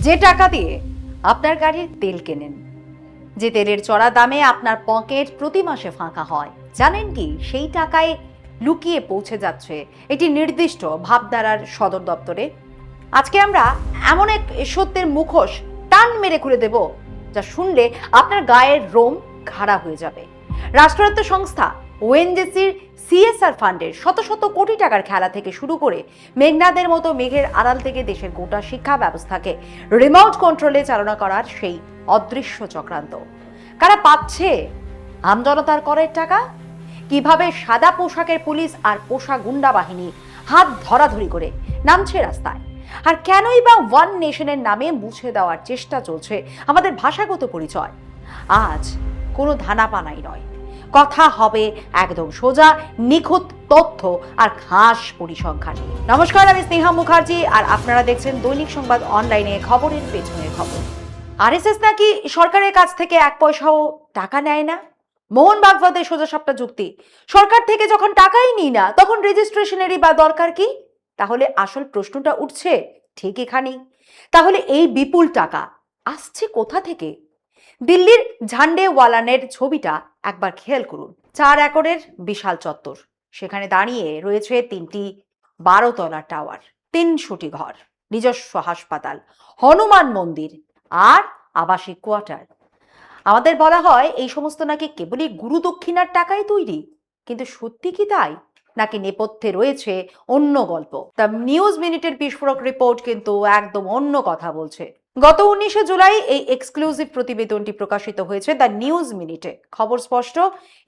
যে টাকা দিয়ে আপনার গাড়ির তেল কেনেন, যে তেলের চড়া দামে আপনার পকেট প্রতি মাসে ফাঁকা হয়, জানেন কি সেই টাকায় লুকিয়ে পৌঁছে যাচ্ছে একটি নির্দিষ্ট ভাবধারার সদর দপ্তরে। আজকে আমরা এমন এক সত্যের মুখোশ টান মেরে খুলে দেব যা শুনলে আপনার গায়ের রোম খাড়া হয়ে যাবে। রাষ্ট্রায়ত্ত সংস্থা ওএনজিসির সিএসআর ফান্ডের শত শত কোটি টাকার খেলা থেকে শুরু করে মেঘনাদের মতো মেঘের আড়াল থেকে দেশের গোটা শিক্ষা ব্যবস্থাকে রিমোট কন্ট্রোলে চালনা করার সেই অদৃশ্য চক্রান্ত। কারা পাচ্ছে আমজনতার করের টাকা? কিভাবে সাদা পোশাকের পুলিশ আর পোষা গুন্ডা বাহিনী হাত ধরাধরি করে নামছে রাস্তায়? আর কেনই বা ওয়ান নেশনের নামে মুছে দেওয়ার চেষ্টা চলছে আমাদের ভাষাগত পরিচয়? আজ কোনো ধানাপানাই নয়, কথা হবে একদম সোজা, নিখুঁত তথ্য আর খাস পরিসংখ্যান নিয়ে। নমস্কার, আমি স্নেহা মুখার্জি আর আপনারা দেখছেন দৈনিক সংবাদ অনলাইনে খবরের পেছনের খবর। আরএসএস নাকি সরকারের কাছ থেকে এক পয়সাও টাকা নেয় না। মোহন ভাগবতের সোজা সাপটা যুক্তি, সরকার থেকে যখন টাকাই নিই না তখন রেজিস্ট্রেশনেরই বা দরকার কি? তাহলে আসল প্রশ্নটা উঠছে ঠিক এখানেই। তাহলে এই বিপুল টাকা আসছে কোথা থেকে? দিল্লির ঝান্ডেওয়ালানের ছবিটা একবার খেয়াল করুন। 4 একরের বিশাল চত্বর, সেখানে দাঁড়িয়ে রয়েছে 3টি 12 তলা টাওয়ার, 300টি ঘর, নিজস্ব হাসপাতাল, হনুমান মন্দির আর আবাসিক কোয়ার্টার। আমাদের বলা হয় এই সমস্ত নাকি কেবলই গুরু দক্ষিণার টাকায় তৈরি, কিন্তু সত্যি কি তাই, নাকি নেপথ্যে রয়েছে অন্য গল্প? দ্য নিউজ মিনিটের বিস্ফোরক রিপোর্ট কিন্তু একদম অন্য কথা বলছে। গত 19শে জুলাই এই এক্সক্লুসিভ প্রতিবেদনটি প্রকাশিত হয়েছে দ্য নিউজ মিনিটে। খবর স্পষ্ট,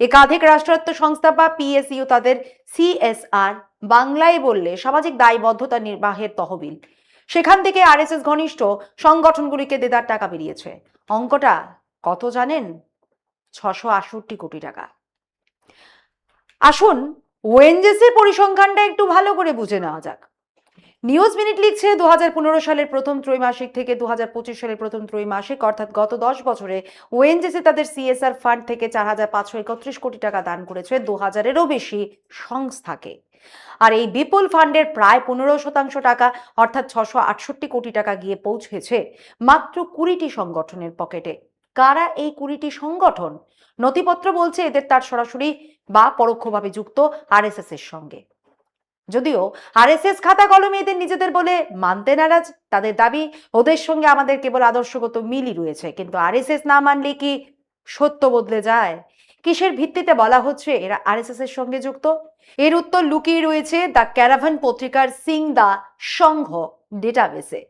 একাধিক রাষ্ট্রায়ত্ত সংস্থা বা পিএসইউ তাদের সিএসআর, বাংলায় বললে সামাজিক দায়বদ্ধতা নির্বাহের তহবিল, সেখান থেকে আরএসএস ঘনিষ্ঠ সংগঠনগুলিকে দেদার টাকা বেরিয়েছে। অঙ্কটা কত জানেন? 668 কোটি টাকা। আসুন ওএনজিসির পরিসংখ্যানটা একটু ভালো করে বুঝে নেওয়া যাক। নিউজ মিনিট লিখছে 2015 সালের প্রথম ত্রৈমাসিক থেকে 2025 সালের প্রথম ত্রৈমাসিক, অর্থাৎ গত 10 বছরে ওএনজিসি তাদের সিএসআর ফান্ড থেকে 4531 কোটি টাকা দান করেছে 2000-এরও বেশি সংস্থাকে। আর এই বিপুল ফান্ডের প্রায় 15% টাকা অর্থাৎ 668 কোটি টাকা গিয়ে পৌঁছেছে মাত্র 20টি সংগঠনের পকেটে। কারা এই 20টি সংগঠন? নথিপত্র বলছে এদের তার সরাসরি বা পরোক্ষভাবে যুক্ত আরএসএস এর সঙ্গে। যদিও আরএসএস খাতা কলমে এদের নিজেদের বলে মানতে নারাজ। তাদের দাবি ওদের সঙ্গে আমাদের কেবল আদর্শগত মিলই রয়েছে, কিন্তু আরএসএস না মানলে কি সত্য বদলে যায়? কিসের ভিত্তিতে বলা হচ্ছে এরা আরএসএস এর সঙ্গে যুক্ত? এর উত্তর লুকিয়ে রয়েছে দ্য ক্যারাভান পত্রিকার সিং দা সংঘ ডেটাবেসে।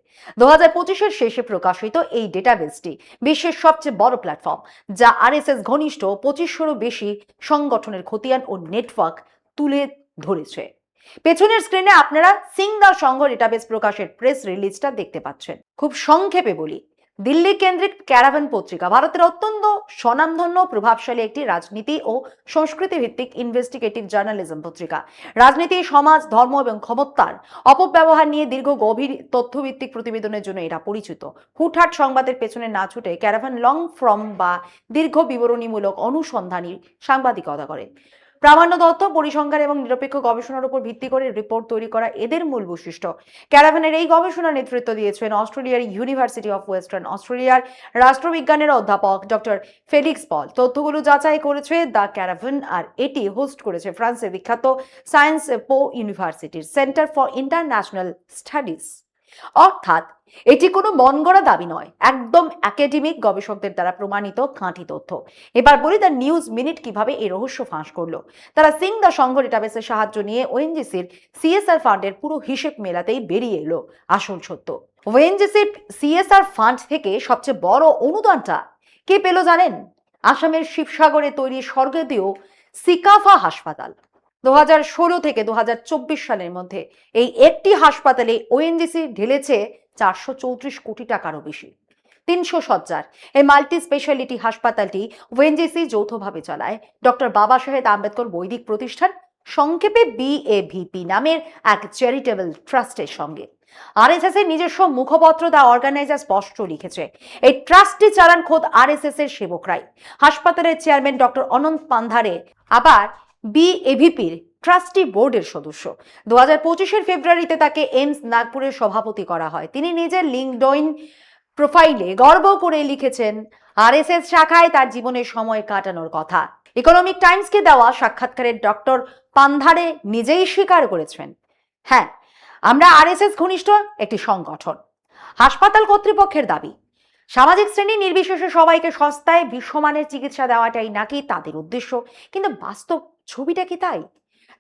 2025-এর শেষে প্রকাশিত এই ডেটাবেসটি বিশ্বের সবচেয়ে বড় প্ল্যাটফর্ম, যা আরএসএস ঘনিষ্ঠ 2500-রও বেশি সংগঠনের খতিয়ান ও নেটওয়ার্ক তুলে ধরেছে। পেছনের স্ক্রিনে আপনারা সিং দা সংঘ ডেটাবেস প্রকাশের প্রেস রিলিজটা দেখতে পাচ্ছেন। খুব সংক্ষেপে বলি, দিল্লি কেন্দ্রিক ক্যারাভান পত্রিকা ভারতের অত্যন্ত স্বনামধন্য প্রভাবশালী একটি রাজনীতি ও সংস্কৃতি ভিত্তিক ইনভেস্টিগেটিভ জার্নালিজম পত্রিকা। রাজনীতি, সমাজ, ধর্ম এবং ক্ষমতার অপব্যবহার নিয়ে দীর্ঘ গভীর তথ্যভিত্তিক প্রতিবেদনের জন্য এরা পরিচিত। হুটহাট সংবাদের পেছনে না ছুটে ক্যারাভান লং ফর্ম বা দীর্ঘ বিবরণীমূলক অনুসন্ধানী সাংবাদিকতা করে। প্রামাণ্য তথ্য, পরিসংখ্যান এবং নিরপেক্ষ গবেষণার উপর ভিত্তি করে রিপোর্ট তৈরি করা এদের মূল বৈশিষ্ট্য। ক্যারাভানের এই গবেষণার নেতৃত্ব দিয়েছেন অস্ট্রেলিয়ার ইউনিভার্সিটি অফ ওয়েস্টার্ন অস্ট্রেলিয়ার রাষ্ট্রবিজ্ঞানের অধ্যাপক ডক্টর ফেলিক্স পল। তথ্যগুলো যাচাই করেছে দ্য ক্যারাভান, আর এটি হোস্ট করেছে ফ্রান্সের বিখ্যাত সায়েন্স পো ইউনিভার্সিটির সেন্টার ফর ইন্টারন্যাশনাল স্টাডিজ। অর্থাৎ এটি কোনো মন গড়া দাবি নয়, একদম একাডেমিক গবেষকদের দ্বারা প্রমাণিত খাঁটি তথ্য। এবার বলি দ্য নিউজ মিনিট কিভাবে এই রহস্য ফাঁস করলো। তারা সিং দা সংঘ ডেটাবেসের সাহায্য নিয়ে ওএনজিসির সিএসআর ফান্ডের পুরো হিসেব মেলাতেই বেরিয়ে এলো আসল সত্য। ওএনজিসির সিএসআর ফান্ড থেকে সবচেয়ে বড় অনুদানটা কে পেল জানেন? আসামের শিবসাগরে তৈরি স্বর্গীয় সিকাফা হাসপাতাল। 2016 থেকে 2024 সালের মধ্যে এই একটি হাসপাতালে ওএনজিসি ঢেলেছে 434 কোটি টাকারও বেশি। 300 শয্যার এই মাল্টি স্পেশালিটি হাসপাতালটি ওএনজিসি যৌথভাবে চালায় ডক্টর বাবা সাহেব আম্বেদকর বৈদিক প্রতিষ্ঠান, সংক্ষেপে বিএভিপি নামের এক চ্যারিটেবল ট্রাস্টের সঙ্গে। আরএসএস এর নিজস্ব মুখপত্র দ্য অর্গানাইজার স্পষ্ট লিখেছে এই ট্রাস্টটি চালান খোদ আরএসএস এর সেবকরাই। হাসপাতালের চেয়ারম্যান ডক্টর অনন্ত পান্ধারে আবার বিএভিপির ট্রাস্টি বোর্ডের সদস্য। 2025-এর ফেব্রুয়ারিতে তাকে এইমস নাগপুরের সভাপতি করা হয়। তিনি নিজের লিঙ্কডইন প্রোফাইলে গর্ব করে লিখেছেন আরএসএস শাখায় তার জীবনের সময় কাটানোর কথা। ইকোনমিক টাইমসকে দেওয়া সাক্ষাৎকারে ডক্টর পান্ধারে নিজেই স্বীকার করেছেন, হ্যাঁ, আমরা আরএসএস ঘনিষ্ঠ একটি সংগঠন। হাসপাতাল কর্তৃপক্ষের দাবি, সামাজিক শ্রেণী নির্বিশেষে সবাইকে সস্তায় বিশ্বমানের চিকিৎসা দেওয়াটাই নাকি তাদের উদ্দেশ্য, কিন্তু বাস্তব ছবিটা কি তাই?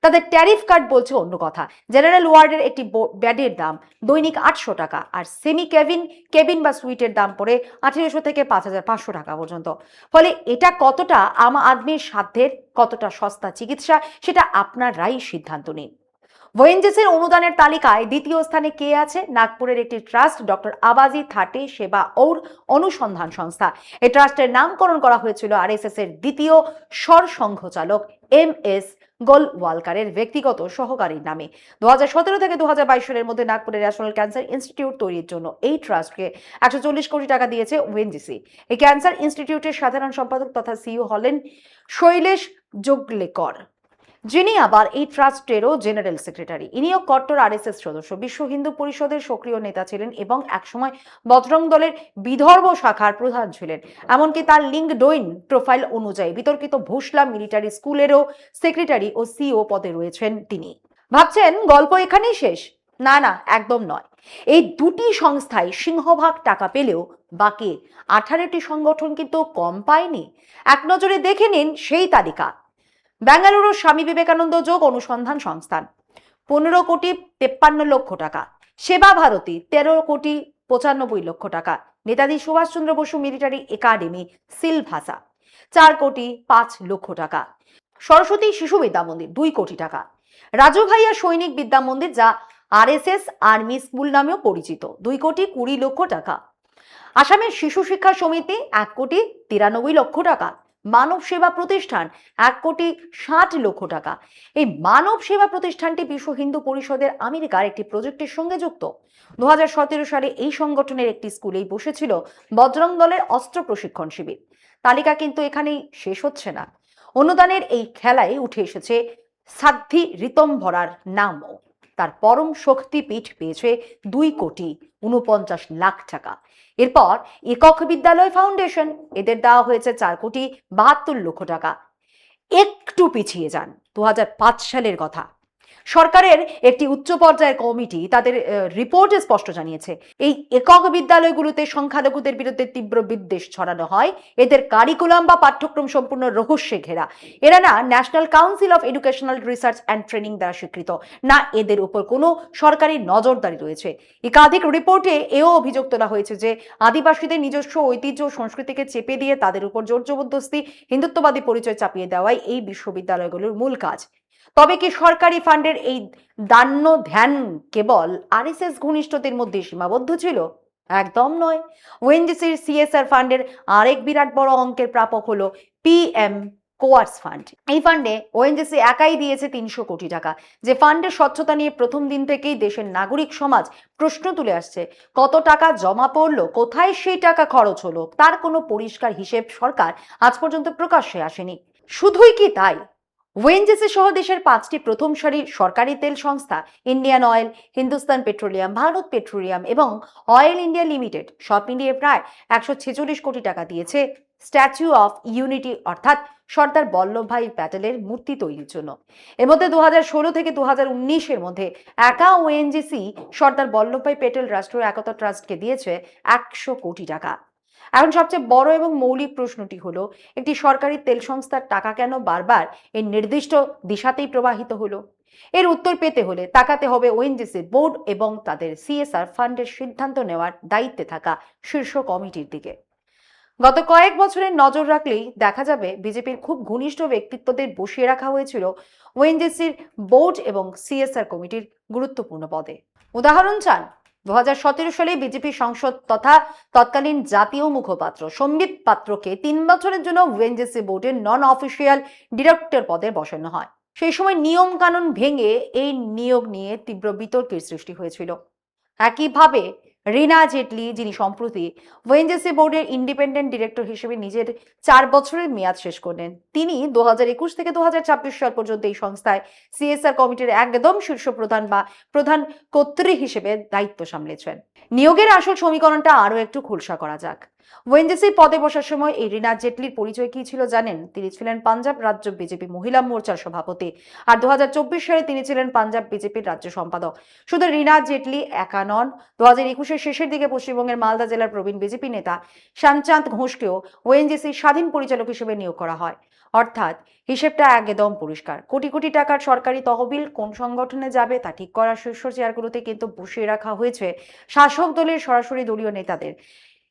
তাদের ট্যারিফ কার্ড বলছে অন্য কথা। জেনারেল ওয়ার্ডের একটি বেডের দাম দৈনিক 800 টাকা, আর সেমি কেবিন বা সুইটের দাম পড়ে 1800 থেকে 5500 টাকা পর্যন্ত। ফলে এটা কতটা আম আদমির সাধ্যের, কতটা সস্তা চিকিৎসা, সেটা আপনারাই সিদ্ধান্ত নিন। ওএনজিসির অনুদানের তালিকায় দ্বিতীয় স্থানে কে আছে? নাগপুরের একটি ট্রাস্ট, ডক্টর আবাজি থাটে সেবা ঔর অনুসন্ধান সংস্থা। এই ট্রাস্টের নামকরণ করা হয়েছিল আরএসএস এর দ্বিতীয় সরসংঘ চালক MS গোলওয়ালকারের ব্যক্তিগত সহকারীর নামে। 2017 থেকে 2022 সালের মধ্যে নাগপুরের ন্যাশনাল ক্যান্সার ইনস্টিটিউট তৈরির জন্য এই ট্রাস্টকে 140 কোটি টাকা দিয়েছে ওএনজিসি। এই ক্যান্সার ইনস্টিটিউটের সাধারণ সম্পাদক তথা সিইও হলেন শৈলেশ যোগলেকর, যিনি আবার এই ট্রাস্টেরও জেনারেল সেক্রেটারি। ইনিও কট্টর আরএসএস সদস্য, বিশ্ব হিন্দু পরিষদের সক্রিয় নেতা ছিলেন এবং একসময় বজরং দলের বিদর্ভ শাখার প্রধান ছিলেন। এমনকি তার লিঙ্কডইন প্রোফাইল অনুযায়ী বিতর্কিত ভোসলা মিলিটারি স্কুলেরও সেক্রেটারি ও সিইও পদে রয়েছেন তিনি। ভাবছেন গল্প এখানেই শেষ? না না, একদম নয়। এই দুটি সংস্থায় সিংহভাগ টাকা পেলেও বাকি 18টি সংগঠন কিন্তু কম পায়নি। এক নজরে দেখে নিন সেই তালিকা। বেঙ্গালুরুর স্বামী বিবেকানন্দ যোগ অনুসন্ধান সংস্থান 15 কোটি 53 লক্ষ টাকা, সেবা ভারতী 13 কোটি 95 লক্ষ টাকা, নেতাজি সুভাষচন্দ্র বসু মিলিটারি একাডেমি সিলভাসা 4 কোটি 5 লক্ষ টাকা, সরস্বতী শিশু বিদ্যা মন্দির 2 কোটি টাকা, রাজু ভাইয়া সৈনিক বিদ্যা মন্দির, যা আরএসএস আর্মি স্কুল নামেও পরিচিত, 2 কোটি 20 লক্ষ টাকা, আসামের শিশু শিক্ষা সমিতি 1 কোটি 93 লক্ষ টাকা, মানব সেবা প্রতিষ্ঠান 1 কোটি 60 লক্ষ টাকা। এই মানব সেবা প্রতিষ্ঠানটি বিশ্ব হিন্দু পরিষদের আমেরিকার একটি প্রজেক্টের সঙ্গে যুক্ত। 2017 সালে এই সংগঠনের একটি স্কুলেই বসেছিল বজরং দলের অস্ত্র প্রশিক্ষণ শিবির। তালিকা কিন্তু এখানেই শেষ হচ্ছে না। অনুদানের এই খেলায় উঠে এসেছে সাধ্বী ঋতম্ভরার নামও। তার পরম শক্তিপীঠ পেয়েছে 2 কোটি 49 লাখ টাকা। এরপর একক বিদ্যালয় ফাউন্ডেশন, এদের দেওয়া হয়েছে 4 কোটি 72 লক্ষ টাকা। একটু পিছিয়ে যান 2005 সালের কথা। সরকারের একটি উচ্চ পর্যায়ের কমিটি তাদের রিপোর্টে স্পষ্ট জানিয়েছে, এই একক বিদ্যালয়গুলোতে সংখ্যালঘুদের বিরুদ্ধে তীব্র বিদ্বেষ ছড়ানো হয়। এদের কারিকুলাম বা পাঠ্যক্রম সম্পূর্ণ রহস্যে ঘেরা। এরা না national council of educational research and training দ্বারা স্বীকৃত, না এদের উপর কোনো সরকারি নজরদারি রয়েছে। একাধিক রিপোর্টে এও অভিযোগ তোলা হয়েছে যে আদিবাসীদের নিজস্ব ঐতিহ্য ও সংস্কৃতিকে চেপে দিয়ে তাদের উপর জোর জবরদস্তি হিন্দুত্ববাদী পরিচয় চাপিয়ে দেওয়াই এই বিশ্ববিদ্যালয়গুলোর মূল কাজ। তবে কি সরকারি ফান্ডের এই দান্য ধ্যান কেবল আরএসএস ঘনিষ্ঠদের মধ্যে সীমাবদ্ধ ছিল? একদম নয়। ওএনজিসির সিএসআর ফান্ডের আরেক বিরাট বড় অঙ্কের প্রাপক হলো PM কোয়ার্স ফান্ড। এই ফান্ডে ওএনজিসি একাই দিয়েছে 300 কোটি টাকা। যে ফান্ডের স্বচ্ছতা নিয়ে প্রথম দিন থেকেই দেশের নাগরিক সমাজ প্রশ্ন তুলে আসছে, কত টাকা জমা পড়লো, কোথায় সেই টাকা খরচ হলো, তার কোনো পরিষ্কার হিসেব সরকার আজ পর্যন্ত প্রকাশ্যে আসেনি। শুধুই কি তাই, ওএনজিসি সহ দেশের 5টি প্রথম সারির সরকারি তেল সংস্থা Indian oil, Hindustan petroleum, Bharat petroleum এবং অয়েল ইন্ডিয়া লিমিটেড সব মিলিয়ে প্রায় 146 কোটি টাকা দিয়েছে স্ট্যাচু অফ ইউনিটি অর্থাৎ সর্দার বল্লভভাই প্যাটেলের মূর্তি তৈরির জন্য। এর মধ্যে 2016 থেকে 2019-এর মধ্যে একা ওএনজিসি সর্দার বল্লভভাই প্যাটেল রাষ্ট্রীয় একতা ট্রাস্টকে দিয়েছে 100 কোটি টাকা। এখন সবচেয়ে বড় এবং মৌলিক প্রশ্নটি হলো, একটি সরকারি তেল সংস্থার টাকা কেন বারবার এই নির্দিষ্ট দিশাতেই প্রবাহিত হলো? এর উত্তর পেতে হলে তাকাতে হবে ওএনজিসির বোর্ড এবং তাদের সিএসআর ফান্ডের সিদ্ধান্ত নেওয়ার দায়িত্বে থাকা শীর্ষ কমিটির দিকে। গত কয়েক বছরের নজর রাখলেই দেখা যাবে বিজেপির খুব ঘনিষ্ঠ ব্যক্তিত্বদের বসিয়ে রাখা হয়েছিল ওএনজিসির বোর্ড এবং সিএসআর কমিটির গুরুত্বপূর্ণ পদে। উদাহরণ চান? 2017 সালে বিজেপি সংসদ তথা তৎকালীন জাতীয় মুখপাত্র সম্বিত পাত্রকে 3 বছরের জন্য ওএনজিসি বোর্ডের নন অফিসিয়াল ডিরেক্টর পদে বসানো হয়। সেই সময় নিয়ম কানুন ভেঙে এই নিয়োগ নিয়ে তীব্র বিতর্কের সৃষ্টি হয়েছিল। একইভাবে রিনা জেটলি, যিনি সম্প্রতি ওএনজিসি বোর্ডের ইন্ডিপেন্ডেন্ট ডিরেক্টর হিসেবে নিজের 4 বছরের মেয়াদ শেষ করলেন, তিনি 2021 থেকে 2026 সাল পর্যন্ত এই সংস্থায় সিএসআর কমিটির একদম শীর্ষ প্রধান বা প্রধান কর্ত্রী হিসেবে দায়িত্ব সামলেছেন। নিয়োগের আসল সমীকরণটা আরো একটু খোলসা করা যাক। ওএনজিসির পদে বসার সময় এই রীনা জেটলির পরিচয় কি ছিল জানেন? তিনি ছিলেন পাঞ্জাব রাজ্য বিজেপি মহিলা মোর্চার সভাপতি, আর 2024 সালে তিনি ছিলেন পাঞ্জাব বিজেপির রাজ্য সম্পাদক। শুধু রীনা জেটলি একা নন, 2021-এর শেষের দিকে পশ্চিমবঙ্গের মালদা জেলার প্রবীণ বিজেপি নেতা শ্যামচাঁদ ঘোষকেও ওএনজিসির স্বাধীন পরিচালক হিসেবে নিয়োগ করা হয়। অর্থাৎ হিসেবটা একদম পরিষ্কার। কোটি কোটি টাকার সরকারি তহবিল কোন সংগঠনে যাবে তা ঠিক করার শীর্ষ চেয়ারগুলোতে কিন্তু বসিয়ে রাখা হয়েছে শাসক দলের সরাসরি দলীয় নেতাদের।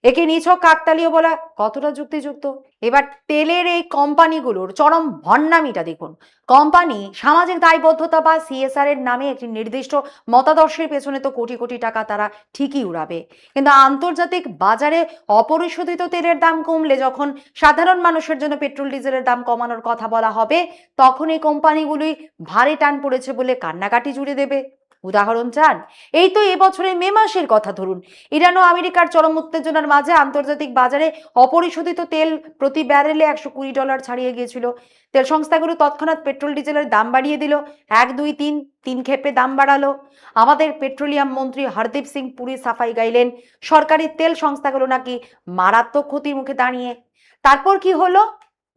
একে নিছক কাকতালীয় বলা কতটা যুক্তিযুক্ত? এবার তেলের এই কোম্পানিগুলোর চরম ভণ্ডামিটা দেখুন। কোম্পানি সামাজিক দায়বদ্ধতা বা সিএসআর এর নামে একটি নির্দিষ্ট মতাদর্শের পেছনে তো কোটি কোটি টাকা তারা ঠিকই উড়াবে, কিন্তু আন্তর্জাতিক বাজারে অপরিশোধিত তেলের দাম কমলে যখন সাধারণ মানুষের জন্য পেট্রোল ডিজেলের দাম কমানোর কথা বলা হবে, তখন এই কোম্পানিগুলি ভারী টান পড়েছে বলে কান্নাকাটি জুড়ে দেবে। উদাহরণ চান? এই তো এবছরের মে মাসের কথা ধরুন। ইরান ও আমেরিকার চরম উত্তেজনার মাঝে আন্তর্জাতিক বাজারে অপরিশোধিত তেল প্রতি ব্যারেলে $120 ছাড়িয়ে গিয়েছিল। তেল সংস্থাগুলো তৎক্ষণাৎ পেট্রোল ডিজেলের দাম বাড়িয়ে দিল, 1 2 3 3 ক্ষেপে দাম বাড়ালো। আমাদের পেট্রোলিয়াম মন্ত্রী হরদীপ সিং পুরি সাফাই গাইলেন সরকারি তেল সংস্থাগুলো নাকি মারাত্মক ক্ষতির মুখে দাঁড়িয়ে। তারপর কি হলো?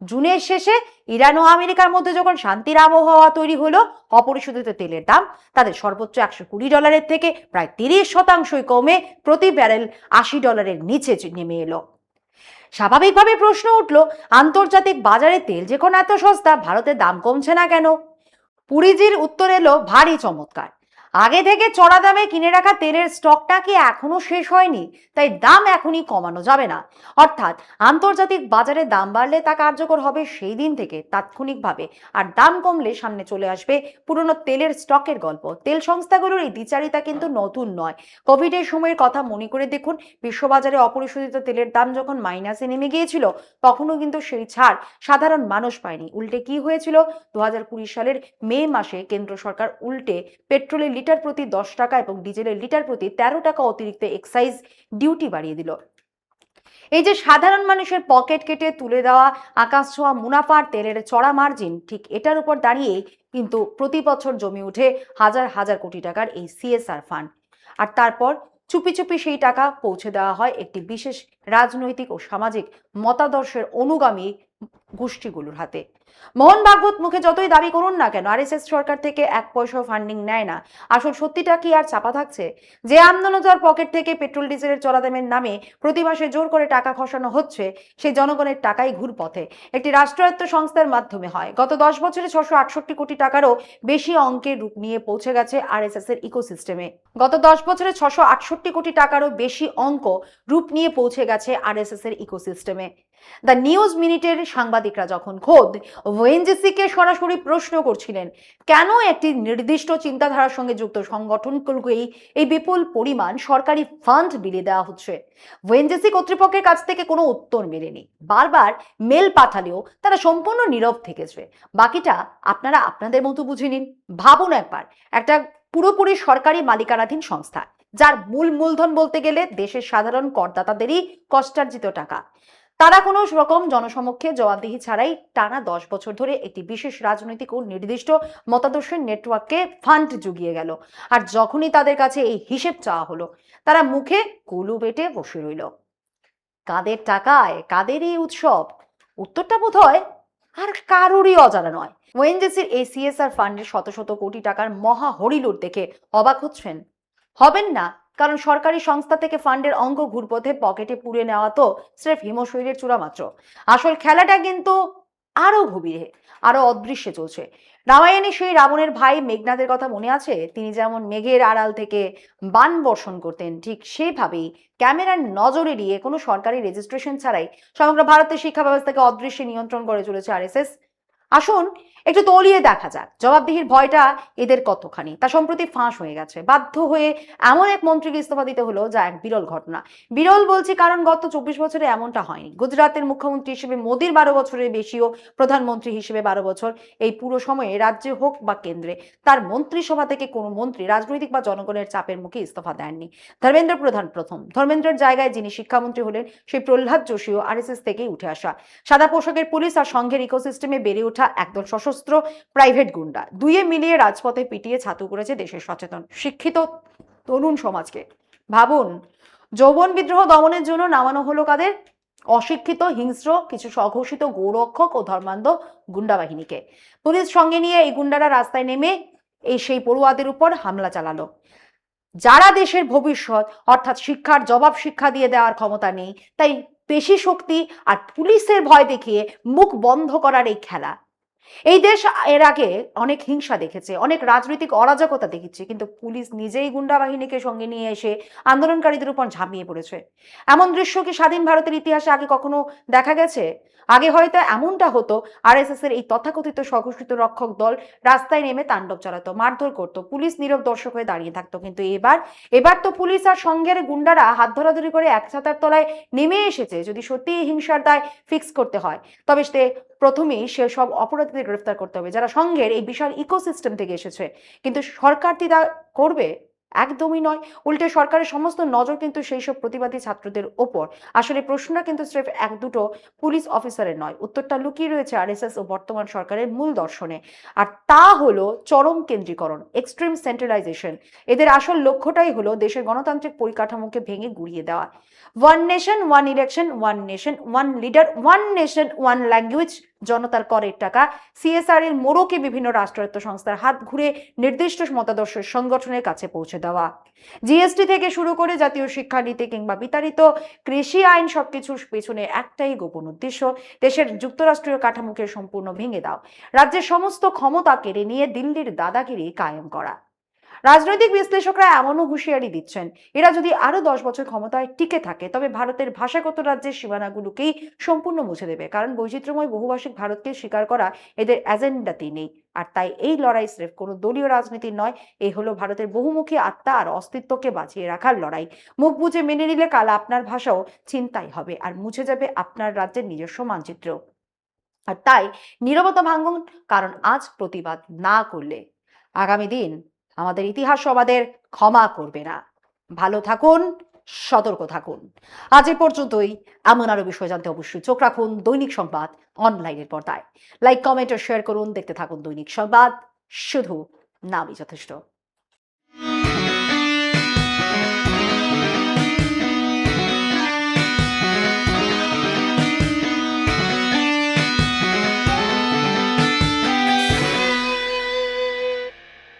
জুনের শেষে ইরান ও আমেরিকার মধ্যে যখন শান্তির আবহাওয়া তৈরি হলো, অপরিশোধিত তেলের দাম তাদের সর্বোচ্চ $120 থেকে প্রায় 30% কমে প্রতি ব্যারেল $80 নিচে নেমে এলো। স্বাভাবিকভাবে প্রশ্ন উঠল, আন্তর্জাতিক বাজারে তেল যখন এত সস্তা, ভারতের দাম কমছে না কেন? পুরীজির উত্তর এলো ভারী চমৎকার। আগে থেকে চড়া দামে কিনে রাখা তেলের স্টকটা কি এখনো শেষ হয়নি, তাই দাম এখনই কমানো যাবে না। অর্থাৎ আন্তর্জাতিক বাজারে দাম বাড়লে তা কার্যকর হবে সেই দিন থেকে তাৎক্ষণিকভাবে, আর দাম কমলে সামনে চলে আসবে পুরনো তেলের স্টকের গল্প। তেল সংস্থাগুলোর এই দ্বিচারিতা কিন্তু নতুন নয়। কোভিডের সময়ের কথা মনে করে দেখুন, বিশ্ববাজারে অপরিশোধিত তেলের দাম যখন মাইনাসে নেমে গিয়েছিল, তখনও কিন্তু সেই ছাড় সাধারণ মানুষ পায়নি। উল্টে কি হয়েছিল? 2020 সালের মে মাসে কেন্দ্র সরকার উল্টে পেট্রোলের লিটার প্রতি 10 টাকা এবং ডিজেলের লিটার প্রতি 13 টাকা অতিরিক্ত এক্সাইজ ডিউটি বাড়িয়ে দিল। এই যে সাধারণ মানুষের পকেট কেটে তুলে দেওয়া আকাশ ছোঁয়া মুনাফার তেলের চড়া মার্জিন, ঠিক এটার উপর দাঁড়িয়ে কিন্তু প্রতি বছর জমে ওঠে হাজার হাজার কোটি টাকার এই সিএসআর ফান্ড। আর তারপর চুপি চুপি সেই টাকা পৌঁছে দেওয়া হয় একটি বিশেষ রাজনৈতিক ও সামাজিক মতাদর্শের অনুগামী গোষ্ঠীগুলোর হাতে। মোহন ভাগবত মুখে যতই দাবি করুন না কেন, আরএসএস সরকার থেকে 1 পয়সাও ফান্ডিং নেয় না। আসল সত্যিটা কি আর চাপা থাকছে? যে আমদানিদার পকেট থেকে পেট্রোল ডিজেলের চড়া দামের নামে প্রতি মাসে জোর করে টাকা খসানো হচ্ছে, সেই জনগণের টাকাই ঘুরপথে একটি রাষ্ট্রায়ত্ত সংস্থার মাধ্যমে হয়। গত 10 বছরে 668 কোটি টাকারও বেশি অঙ্কের রূপ নিয়ে পৌঁছে গেছে আরএসএস এর ইকোসিস্টেমে। গত 10 বছরে 668 কোটি টাকারও বেশি অঙ্ক রূপ নিয়ে পৌঁছে গেছে আরএসএস এর ইকোসিস্টেমে। দ্য নিউজ মিনিটের সাংবাদিকরা যখন খোদ ওএনজিসিকে সরাসরি প্রশ্ন করছিলেন কেন একটি নির্দিষ্ট চিন্তাধারার সঙ্গে যুক্ত সংগঠনগুলোকেই এই বিপুল পরিমাণ সরকারি ফান্ড বিলিয়ে দেওয়া হচ্ছে, ওএনজিসি কর্তৃপক্ষের কাছ থেকে কোনো উত্তর মেলেনি। বারবার মেল পাঠালেও তারা সম্পূর্ণ নীরব থেকেছে। বাকিটা আপনারা আপনাদের মতো বুঝে নিন। ভাবুন একবার, একটা পুরোপুরি সরকারি মালিকানাধীন সংস্থা, যার মূলধন বলতে গেলে দেশের সাধারণ করদাতাদেরই কষ্টার্জিত টাকা, তারা কোনো রকম জনসমক্ষে জবাবদিহি ছাড়াই টানা 10 বছর ধরে একটি বিশেষ রাজনৈতিক ও নির্দিষ্ট মতাদর্শের নেটওয়ার্ককে ফান্ড জুগিয়ে গেল। আর যখনই তাদের কাছে এই হিসেব চাওয়া হলো, তারা মুখে কুলু বেটে বসে রইল। কাদের টাকায় কাদের এই উৎসব? উত্তরটা বোধহয় আর কারোরই অজানা নয়। ওএনজিসির এই সিএসআর ফান্ডের শত শত কোটি টাকার মহা হরিলুট দেখে অবাক হচ্ছেন? হবেন না, কারণ সরকারি সংস্থা থেকে ফান্ডের অঙ্ক ঘুরপথে পকেটে পুড়ে নেওয়া তো স্রেফ হিমশৈলের চূড়া মাত্র। আসল খেলাটা কিন্তু আরো গভীরে, আরো অদৃশ্যে চলছে। রামায়ণে সেই রাবণের ভাই মেঘনাদের কথা মনে আছে? তিনি যেমন মেঘের আড়াল থেকে বাণ বর্ষণ করতেন, ঠিক সেইভাবেই ক্যামেরার নজর এড়িয়ে কোনো সরকারি রেজিস্ট্রেশন ছাড়াই সমগ্র ভারতের শিক্ষা ব্যবস্থাকে অদৃশ্যে নিয়ন্ত্রণ করে চলেছে আরএসএস। আসুন একটু তলিয়ে দেখা যাক জবাবদিহির ভয়টা এদের কতখানি। তা সম্প্রতি ফাঁস হয়ে গেছে। বাধ্য হয়ে এমন এক মন্ত্রীকে ইস্তফা দিতে হলো, যা এক বিরল ঘটনা। বিরল বলছি কারণ গত 24 বছরে এমনটা হয়নি। গুজরাটের মুখ্যমন্ত্রী হিসেবে মোদির 12 বছরের বেশিও, প্রধানমন্ত্রী হিসেবে 12 বছর, এই পুরো সময়ে রাজ্যে হোক বা কেন্দ্রে তার মন্ত্রিসভা থেকে কোনো মন্ত্রী রাজনৈতিক বা জনগণের চাপের মুখে ইস্তফা দেননি। ধর্মেন্দ্র প্রধান প্রথম। ধর্মেন্দ্রের জায়গায় যিনি শিক্ষামন্ত্রী হলেন, সেই প্রহ্লাদ যোশীও আরএসএস থেকেই উঠে আসা। সাদা পোশাকের পুলিশ আর সংঘের ইকোসিস্টেমে বেড়ে ওঠা একদল সশস্ত্র প্রাইভেট গুন্ডা, দুইয়ে মিলিয়ে রাজপথে পিটিয়ে ছাতু করেছে দেশের সচেতন শিক্ষিত তরুণ সমাজকে। ভাবুন, যৌবন বিদ্রোহ দমনের জন্য নামানো হলো কাদের? অশিক্ষিত, হিংস্র, কিছু স্বঘোষিত গৌরক্ষক ও ধর্মান্ধ গুন্ডা বাহিনীকে। পুলিশ সঙ্গে নিয়ে এই গুন্ডারা রাস্তায় নেমে সেই পড়ুয়াদের উপর হামলা চালালো। যারা দেশের ভবিষ্যৎ, অর্থাৎ শিক্ষার জবাব শিক্ষা দিয়ে দেওয়ার ক্ষমতা নেই, তাই পেশি শক্তি আর পুলিশের ভয় দেখিয়ে মুখ বন্ধ করার এই খেলা। এই দেশ এর আগে অনেক হিংসা দেখেছে, অনেক রাজনৈতিক অরাজকতা দেখেছে, কিন্তু পুলিশ নিজেই গুন্ডা বাহিনীকে সঙ্গে নিয়ে এসে আন্দোলনকারীদের উপর ঝাঁপিয়ে পড়েছে। এমন দৃশ্য কি স্বাধীন ভারতের ইতিহাসে আগে কখনো দেখা গেছে? আগে হয়তো এমনটা হতো, আরএসএস এর এই তথাকথিত স্বঘোষিত রক্ষক দল রাস্তায় নেমে তাণ্ডব চালাতো, মারধর করতো, পুলিশ নীরব দর্শক হয়ে দাঁড়িয়ে থাকতো। কিন্তু এবার তো পুলিশ আর সঙ্গের গুন্ডারা হাত ধরাধরি করে এক ছাতার তলায় নেমে এসেছে। যদি সত্যি হিংসার দায় ফিক্স করতে হয়, তবে প্রথমেই সব অপরাধীদের গ্রেফতার করতে হবে যারা সঙ্গের এই বিশাল ইকোসিস্টেম থেকে এসেছে। কিন্তু সরকার কি তা করবে? একদমই নয়। উল্টে সরকারের সমস্ত নজর কিন্তু সেই সব প্রতিবাদী ছাত্রদের ওপর। আসলে প্রশ্নটা কিন্তু স্রেফ এক দুটো পুলিশ অফিসারের নয়, উত্তরটা লুকিয়ে রয়েছে আরএসএস ও বর্তমান সরকারের মূল দর্শনে। আর তা হলো চরম কেন্দ্রীকরণ, এক্সট্রিম সেন্ট্রালাইজেশন। এদের আসল লক্ষ্যটাই হলো দেশের গণতান্ত্রিক পরিকাঠামোকে ভেঙে গুড়িয়ে দেওয়া। One nation, one election, one nation, one leader, one nation, one language. জনতার করের টাকা সিএসআর এর মোড়কে বিভিন্ন রাষ্ট্রায়ত্ত সংস্থার হাত ঘুরে নির্দিষ্ট মতাদর্শের সংগঠনের কাছে পৌঁছে দেওয়া। জিএসটি থেকে শুরু করে জাতীয় শিক্ষানীতি কিংবা বিতাড়িত কৃষি আইন, সবকিছুর পেছনে একটাই গোপন উদ্দেশ্য: দেশের যুক্তরাষ্ট্রীয় কাঠামোকে সম্পূর্ণ ভেঙে দাও, রাজ্যের সমস্ত ক্ষমতা কেড়ে নিয়ে দিল্লির দাদাগিরি কায়েম করা। রাজনৈতিক বিশ্লেষকরা এমনও হুঁশিয়ারি দিচ্ছেন, এরা যদি আরো 10 বছর ক্ষমতায় টিকে থাকে তবে ভারতের ভাষাগত রাজ্যের সীমানাগুলোকেই সম্পূর্ণ মুছে দেবে, কারণ বৈচিত্র্যময় বহুভাষিক ভারতকে স্বীকার করা এদের এজেন্ডাতেই নেই। আর তাই এই লড়াই স্রেফ কোনো দলীয় রাজনীতির নয়, এই হলো ভারতের বহুমুখী আত্মা আর অস্তিত্বকে বাঁচিয়ে রাখার লড়াই। মুখ বুঝে মেনে নিলে কাল আপনার ভাষাও ছিনতাই হবে আর মুছে যাবে আপনার রাজ্যের নিজস্ব মানচিত্র। আর তাই নীরবতা ভাঙুন, কারণ আজ প্রতিবাদ না করলে আগামী দিন আমাদের ইতিহাস আমাদের ক্ষমা করবে না। ভালো থাকুন, সতর্ক থাকুন। আজ এ পর্যন্তই। এমন আরো বিষয় জানতে অবশ্যই চোখ রাখুন দৈনিক সংবাদ অনলাইনের পর্দায়। লাইক, কমেন্ট ও শেয়ার করুন। দেখতে থাকুন দৈনিক সংবাদ, শুধু নামই যথেষ্ট।